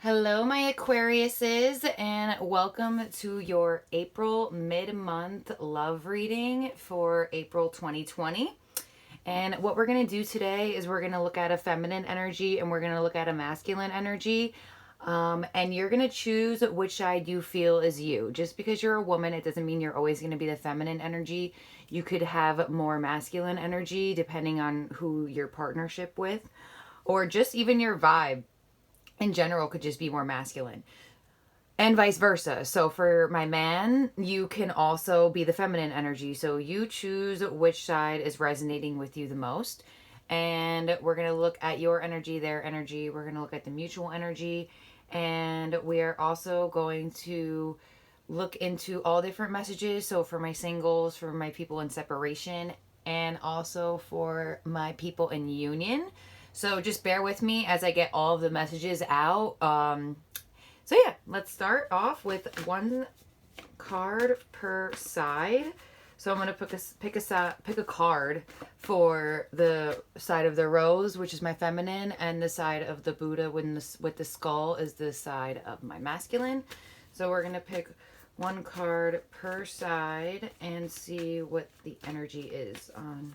Hello, my Aquariuses, and welcome to your April mid-month love reading for April 2020. And what we're going to do today is we're going to look at a feminine energy and we're going to look at a masculine energy. And you're going to choose which side you feel is you. Just because you're a woman, it doesn't mean you're always going to be the feminine energy. You could have more masculine energy depending on who your partnership with, or just even your vibe in general could just be more masculine, and vice versa. So for my man, you can also be the feminine energy. So you choose which side is resonating with you the most. And we're going to look at your energy, their energy. We're going to look at the mutual energy. And we are also going to look into all different messages. So for my singles, for my people in separation, and also for my people in union. So just bear with me as I get all of the messages out. So yeah, let's start off with one card per side. So I'm gonna pick a card for the side of the rose, which is my feminine, and the side of the Buddha with the skull is the side of my masculine. So we're gonna pick one card per side and see what the energy is on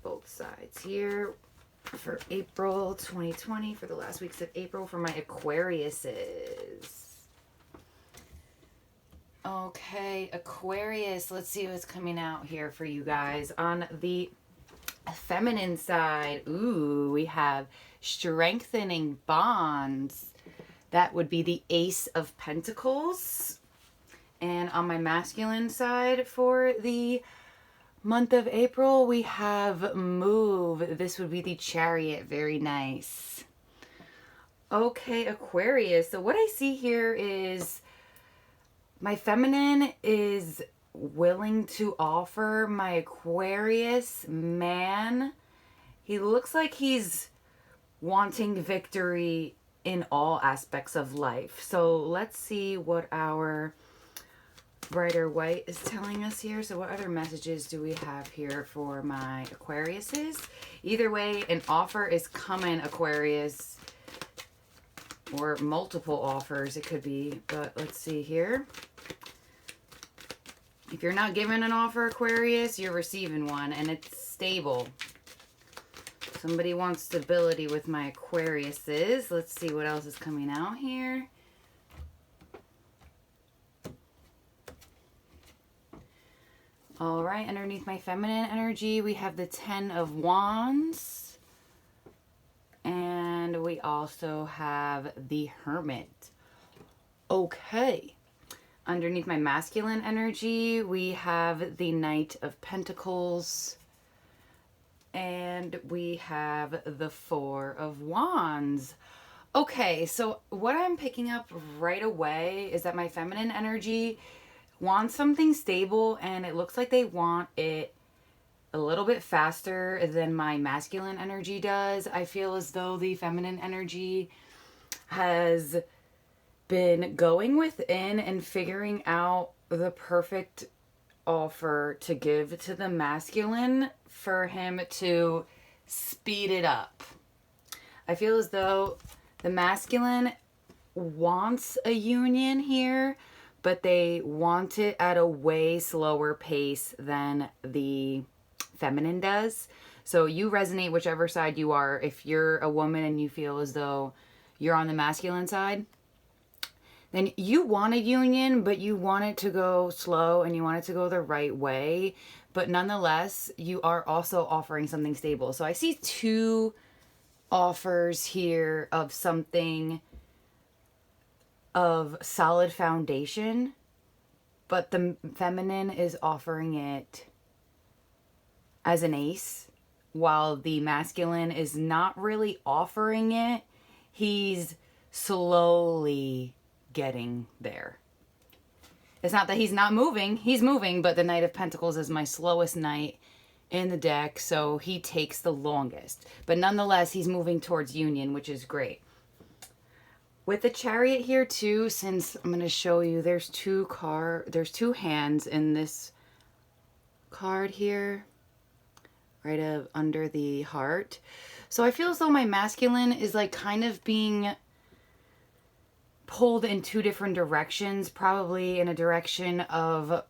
both sides here for April 2020, for the last weeks of April for my Aquariuses. Okay, Aquarius, let's see what's coming out here for you guys. On the feminine side, we have strengthening bonds. That would be the Ace of Pentacles. And on my masculine side for the month of April, we have move. This would be the Chariot. Very nice. Okay, Aquarius. So what I see here is my feminine is willing to offer my Aquarius man. He looks like he's wanting victory in all aspects of life. So let's see what our brighter white is telling us here. So what other messages do we have here for my Aquariuses? Either way, an offer is coming, Aquarius, or multiple offers it could be, but let's see here. If you're not given an offer, Aquarius, you're receiving one, and it's stable. Somebody wants stability with my Aquariuses. Let's see what else is coming out here. All right, underneath my feminine energy, we have the Ten of Wands. And we also have the Hermit. Okay. Underneath my masculine energy, we have the Knight of Pentacles. And we have the Four of Wands. Okay, so what I'm picking up right away is that my feminine energy wants something stable, and it looks like they want it a little bit faster than my masculine energy does. I feel as though the feminine energy has been going within and figuring out the perfect offer to give to the masculine for him to speed it up. I feel as though the masculine wants a union here, but they want it at a way slower pace than the feminine does. So you resonate whichever side you are. If you're a woman and you feel as though you're on the masculine side, then you want a union, but you want it to go slow and you want it to go the right way. But nonetheless, you are also offering something stable. So I see two offers here of something of solid foundation, but the feminine is offering it as an ace, while the masculine is not really offering it. He's slowly getting there. It's not that he's not moving, he's moving, but the Knight of Pentacles is my slowest knight in the deck, so he takes the longest. But nonetheless, he's moving towards union, which is great. With the Chariot here too, since I'm going to show you, there's two hands in this card here, right under the heart. So I feel as though my masculine is like kind of being pulled in two different directions, probably in a direction of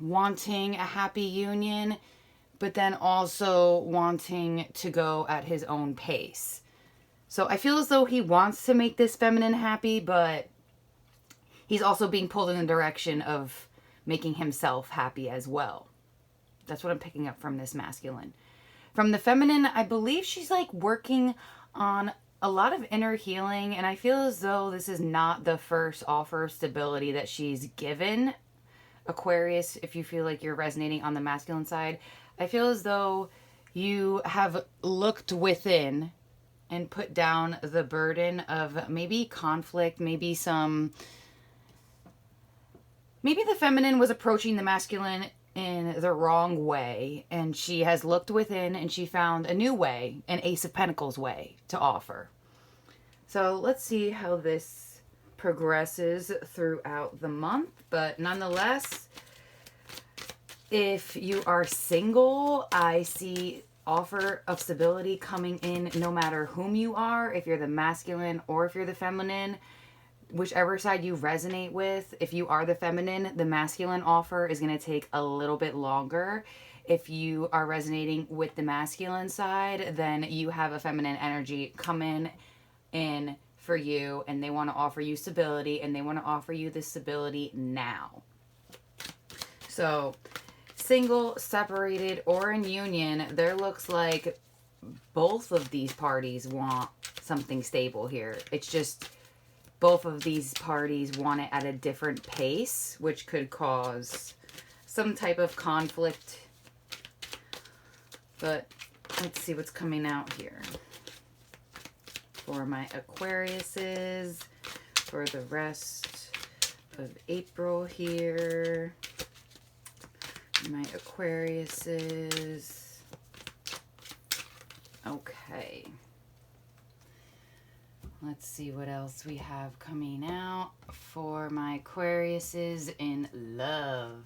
wanting a happy union, but then also wanting to go at his own pace. So I feel as though he wants to make this feminine happy, but he's also being pulled in the direction of making himself happy as well. That's what I'm picking up from this masculine. From the feminine, I believe she's like working on a lot of inner healing, and I feel as though this is not the first offer of stability that she's given. Aquarius, if you feel like you're resonating on the masculine side, I feel as though you have looked within and put down the burden of maybe conflict, maybe the feminine was approaching the masculine in the wrong way, and she has looked within and she found a new way, an Ace of Pentacles way to offer. So let's see how this progresses throughout the month. But nonetheless, if you are single, I see offer of stability coming in no matter whom you are, if you're the masculine or if you're the feminine. Whichever side you resonate with, if you are the feminine, the masculine offer is going to take a little bit longer. If you are resonating with the masculine side, then you have a feminine energy come in for you, and they want to offer you stability, and they want to offer you this stability now. So single, separated, or in union, there looks like both of these parties want something stable here. It's just both of these parties want it at a different pace, which could cause some type of conflict. But let's see what's coming out here for my Aquariuses for the rest of April here. My Aquariuses. Okay. Let's see what else we have coming out for my Aquariuses in love.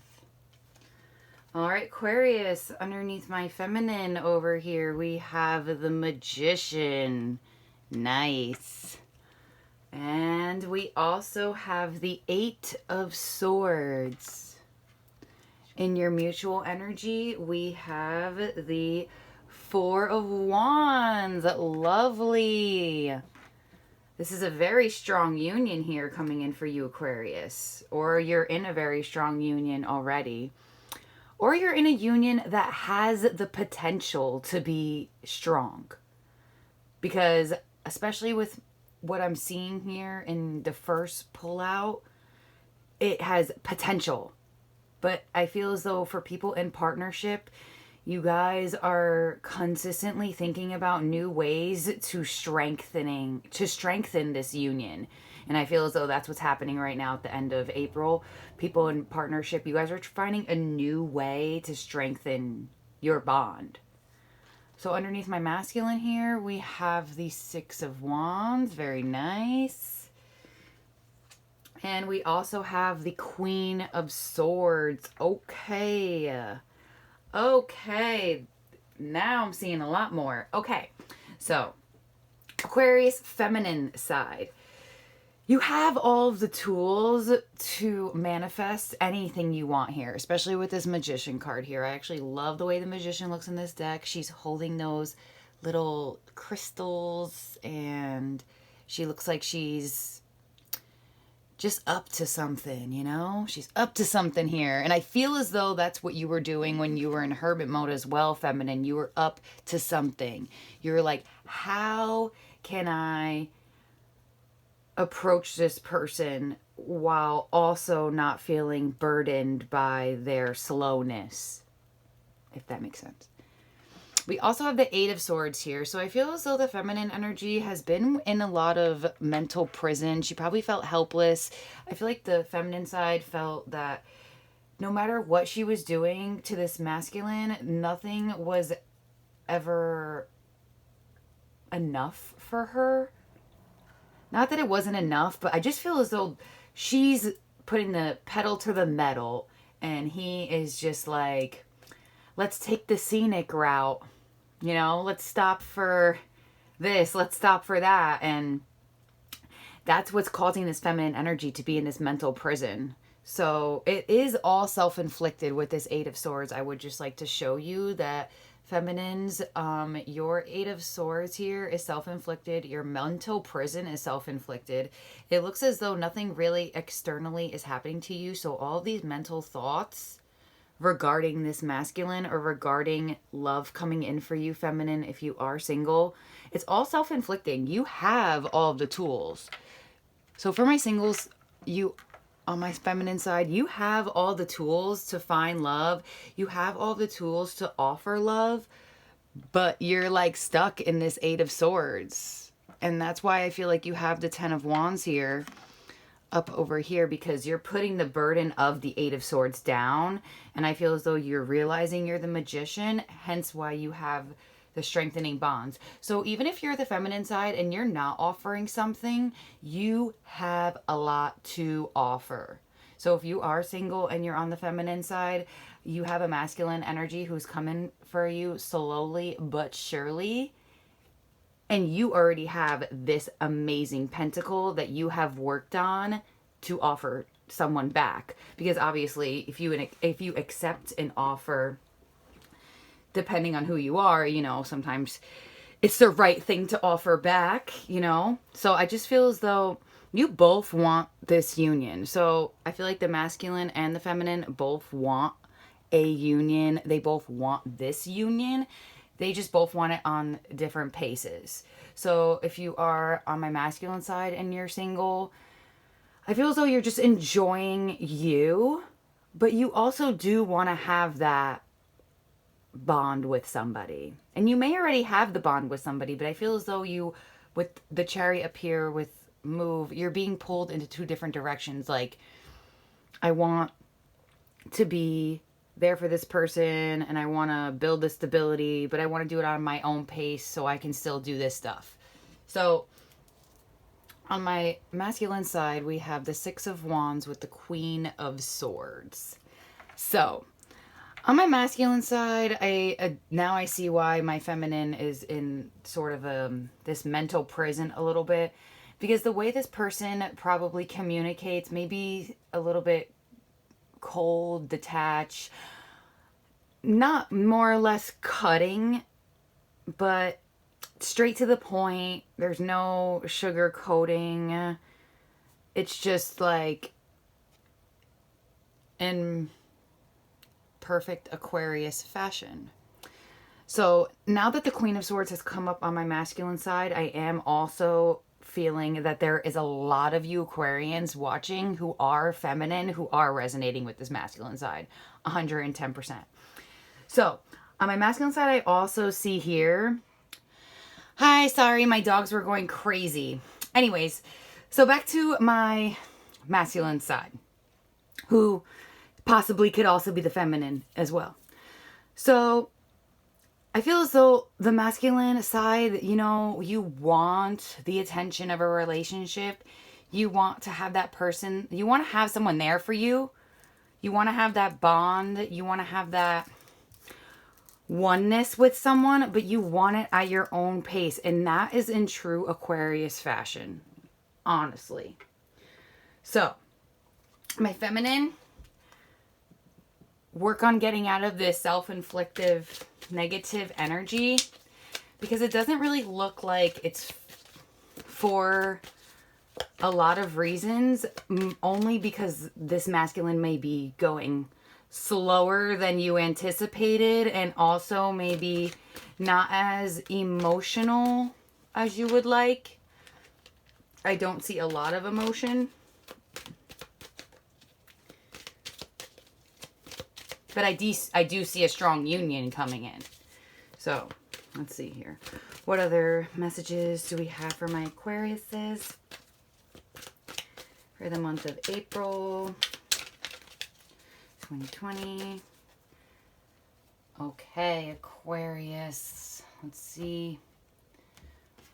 All right, Aquarius, underneath my feminine over here, we have the Magician. Nice. And we also have the Eight of Swords. In your mutual energy, we have the Four of Wands. Lovely. This is a very strong union here coming in for you, Aquarius. Or you're in a very strong union already. Or you're in a union that has the potential to be strong. Because especially with what I'm seeing here in the first pullout, it has potential. But I feel as though for people in partnership, you guys are consistently thinking about new ways to strengthen this union. And I feel as though that's what's happening right now at the end of April. People in partnership, you guys are finding a new way to strengthen your bond. So underneath my masculine here, we have the Six of Wands. Very nice. And we also have the Queen of Swords. Okay. Okay, now I'm seeing a lot more. Okay, so Aquarius feminine side. You have all of the tools to manifest anything you want here, especially with this Magician card here. I actually love the way the Magician looks in this deck. She's holding those little crystals, and she looks like she's just up to something, you know? She's up to something here. And I feel as though that's what you were doing when you were in hermit mode as well, feminine. You were up to something. You were like, how can I approach this person while also not feeling burdened by their slowness? If that makes sense. We also have the Eight of Swords here. So I feel as though the feminine energy has been in a lot of mental prison. She probably felt helpless. I feel like the feminine side felt that no matter what she was doing to this masculine, nothing was ever enough for her. Not that it wasn't enough, but I just feel as though she's putting the pedal to the metal, and he is just like, let's take the scenic route. You know, let's stop for this, let's stop for that. And that's what's causing this feminine energy to be in this mental prison. So it is all self-inflicted with this Eight of Swords. I would just like to show you that feminines, your Eight of Swords here is self-inflicted. Your mental prison is self-inflicted. It looks as though nothing really externally is happening to you. So all these mental thoughts regarding this masculine or regarding love coming in for you, feminine, if you are single, it's all self-inflicting. You have all of the tools. So for my singles, you on my feminine side, you have all the tools to find love. You have all the tools to offer love, but you're like stuck in this Eight of Swords. And that's why I feel like you have the Ten of Wands here up over here, because you're putting the burden of the Eight of Swords down. And I feel as though you're realizing you're the Magician, hence why you have the strengthening bonds. So even if you're the feminine side and you're not offering something, you have a lot to offer. So if you are single and you're on the feminine side, you have a masculine energy who's coming for you slowly but surely. And you already have this amazing pentacle that you have worked on to offer someone back. Because obviously, if you accept an offer, depending on who you are, you know, sometimes it's the right thing to offer back, you know? So I just feel as though you both want this union. So I feel like the masculine and the feminine both want a union. They both want this union. They just both want it on different paces. So if you are on my masculine side and you're single, I feel as though you're just enjoying you, but you also do want to have that bond with somebody. And you may already have the bond with somebody, but I feel as though you, with the Chariot up here with move, you're being pulled into two different directions. Like, I want to be there for this person and I want to build the stability, but I want to do it on my own pace so I can still do this stuff. So on my masculine side, we have the Six of Wands with the Queen of Swords. So on my masculine side, now I see why my feminine is in sort of this mental prison a little bit, because the way this person probably communicates, maybe a little bit cold, detached, not more or less cutting, but straight to the point. There's no sugar coating. It's just like in perfect Aquarius fashion. So now that the Queen of Swords has come up on my masculine side, I am also feeling that there is a lot of you Aquarians watching who are feminine, who are resonating with this masculine side, 110%. So on my masculine side, I also see here, hi, sorry, my dogs were going crazy. Anyways, so back to my masculine side, who possibly could also be the feminine as well. So I feel as though the masculine side, you know, you want the attention of a relationship. You want to have that person. You want to have someone there for you. You want to have that bond. You want to have that oneness with someone, but you want it at your own pace. And that is in true Aquarius fashion, honestly. So my work on getting out of this self-inflicted negative energy, because it doesn't really look like it's for a lot of reasons, only because this masculine may be going slower than you anticipated, and also maybe not as emotional as you would like. I don't see a lot of emotion, but I do see a strong union coming in. So let's see here. What other messages do we have for my Aquariuses for the month of April 2020? Okay, Aquarius. Let's see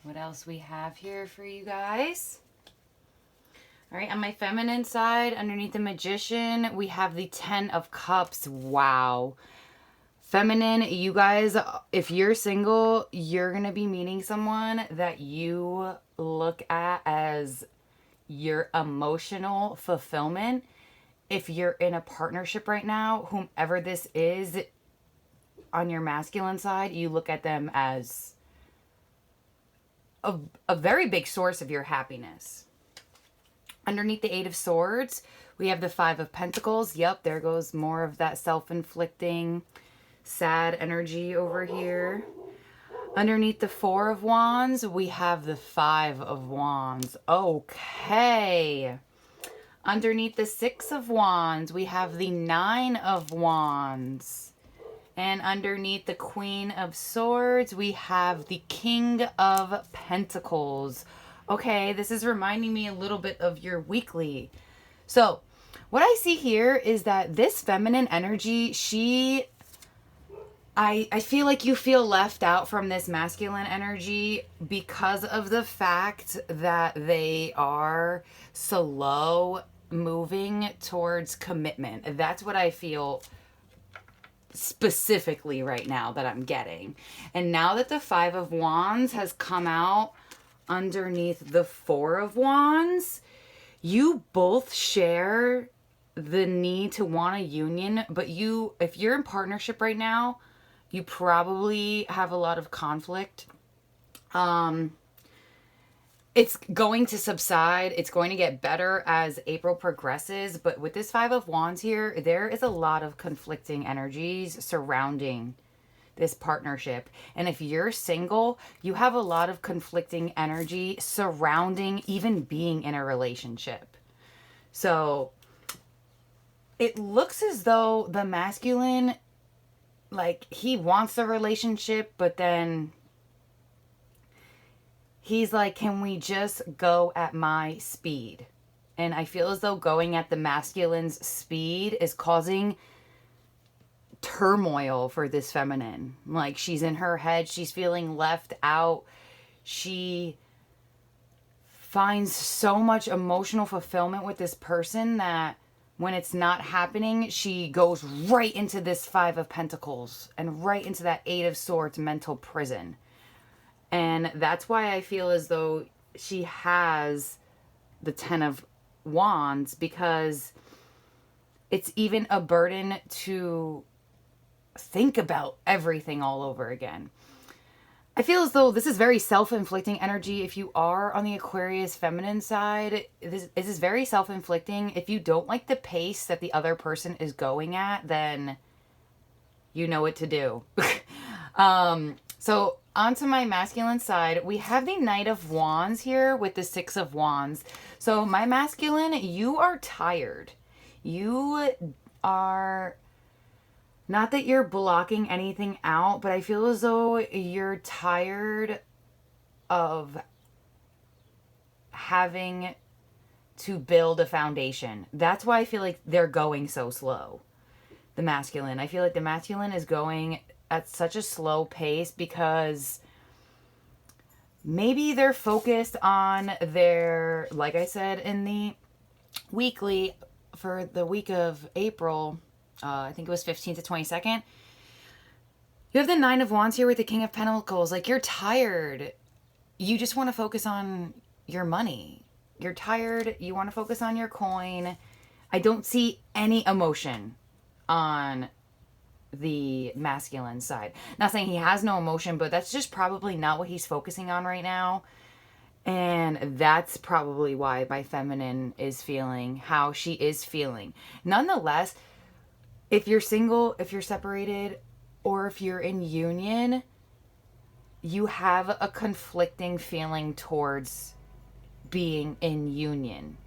what else we have here for you guys. All right, on my feminine side, underneath the Magician, we have the Ten of Cups. Wow. Feminine, you guys, if you're single, you're going to be meeting someone that you look at as your emotional fulfillment. If you're in a partnership right now, whomever this is on your masculine side, you look at them as a very big source of your happiness. Underneath the Eight of Swords, we have the Five of Pentacles. Yep, there goes more of that self-inflicting, sad energy over here. Underneath the Four of Wands, we have the Five of Wands. Okay. Underneath the Six of Wands, we have the Nine of Wands. And underneath the Queen of Swords, we have the King of Pentacles. Okay, this is reminding me a little bit of your weekly. So, what I see here is that this feminine energy, I feel like you feel left out from this masculine energy because of the fact that they are slow moving towards commitment. That's what I feel specifically right now that I'm getting. And now that the Five of Wands has come out underneath the Four of Wands, you both share the need to want a union, but if you're in partnership right now, you probably have a lot of conflict. It's going to subside. It's going to get better as April progresses. But with this Five of Wands here, there is a lot of conflicting energies surrounding this partnership. And if you're single, you have a lot of conflicting energy surrounding even being in a relationship. So it looks as though the masculine, like, he wants the relationship, but then he's like, can we just go at my speed? And I feel as though going at the masculine's speed is causing turmoil for this feminine. Like, she's in her head. She's feeling left out. She finds so much emotional fulfillment with this person that when it's not happening, she goes right into this Five of Pentacles and right into that Eight of Swords mental prison. And that's why I feel as though she has the Ten of Wands, because it's even a burden to think about everything all over again. I feel as though this is very self-inflicting energy. If you are on the Aquarius feminine side, this is very self-inflicting. If you don't like the pace that the other person is going at, then you know what to do. So onto my masculine side, we have the Knight of Wands here with the Six of Wands. So my masculine, you are tired. You are, not that you're blocking anything out, but I feel as though you're tired of having to build a foundation. That's why I feel like they're going so slow. The masculine. I feel like the masculine is going at such a slow pace because maybe they're focused on their, like I said in the weekly for the week of April, I think it was 15th to 22nd. You have the Nine of Wands here with the King of Pentacles. Like, you're tired. You just want to focus on your money. You're tired. You want to focus on your coin. I don't see any emotion on the masculine side. Not saying he has no emotion, but that's just probably not what he's focusing on right now. And that's probably why my feminine is feeling how she is feeling. Nonetheless, if you're single, if you're separated, or if you're in union, you have a conflicting feeling towards being in union.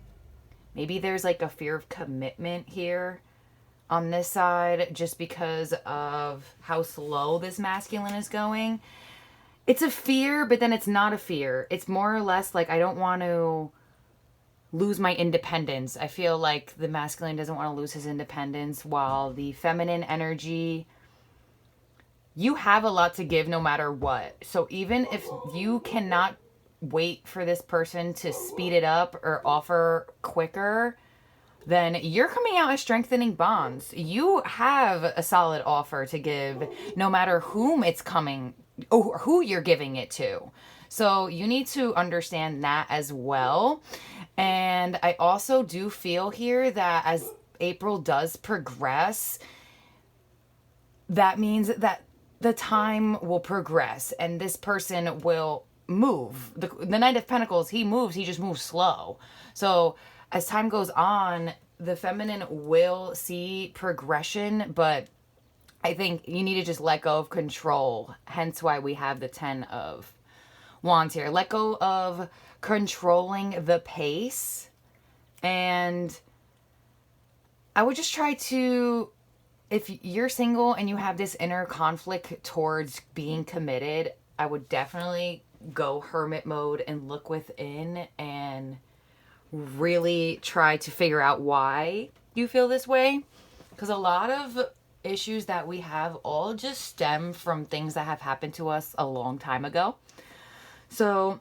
Maybe there's like a fear of commitment here on this side just because of how slow this masculine is going. It's a fear, but then it's not a fear. It's more or less like, I don't want to lose my independence. I feel like the masculine doesn't want to lose his independence, while the feminine energy, you have a lot to give no matter what. So even if you cannot wait for this person to speed it up or offer quicker, then you're coming out as strengthening bonds. You have a solid offer to give no matter whom it's coming or who you're giving it to. So you need to understand that as well. And I also do feel here that as April does progress, that means that the time will progress and this person will move. The Knight of Pentacles, he moves, he just moves slow. So as time goes on, the feminine will see progression, but I think you need to just let go of control. Hence why we have the 10 of Wands here. Let go of controlling the pace. And I would just try to, if you're single and you have this inner conflict towards being committed, I would definitely go hermit mode and look within and really try to figure out why you feel this way. Because a lot of issues that we have all just stem from things that have happened to us a long time ago. So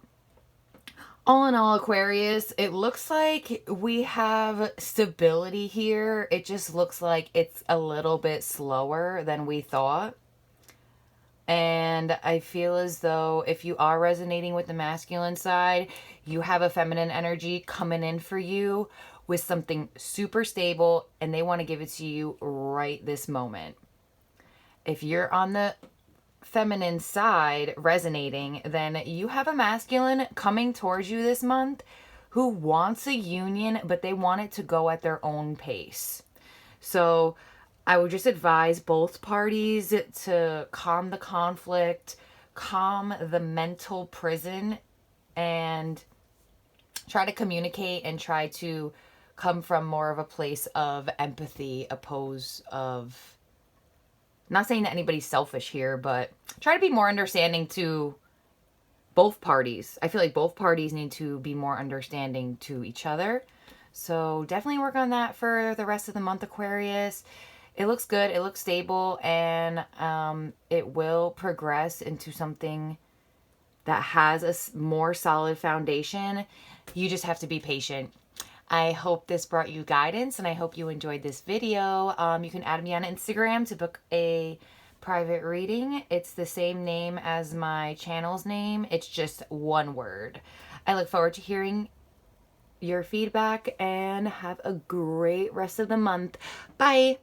all in all, Aquarius, it looks like we have stability here. It just looks like it's a little bit slower than we thought. And I feel as though if you are resonating with the masculine side, you have a feminine energy coming in for you with something super stable, and they want to give it to you right this moment. If you're on the feminine side resonating, then you have a masculine coming towards you this month who wants a union, but they want it to go at their own pace. So I would just advise both parties to calm the conflict, calm the mental prison, and try to communicate and try to come from more of a place of empathy opposed of, not saying that anybody's selfish here, but try to be more understanding to both parties. I feel like both parties need to be more understanding to each other. So definitely work on that for the rest of the month, Aquarius. It looks good. It looks stable, and it will progress into something that has a more solid foundation. You just have to be patient. I hope this brought you guidance, and I hope you enjoyed this video. You can add me on Instagram to book a private reading. It's the same name as my channel's name. It's just one word. I look forward to hearing your feedback, and have a great rest of the month. Bye.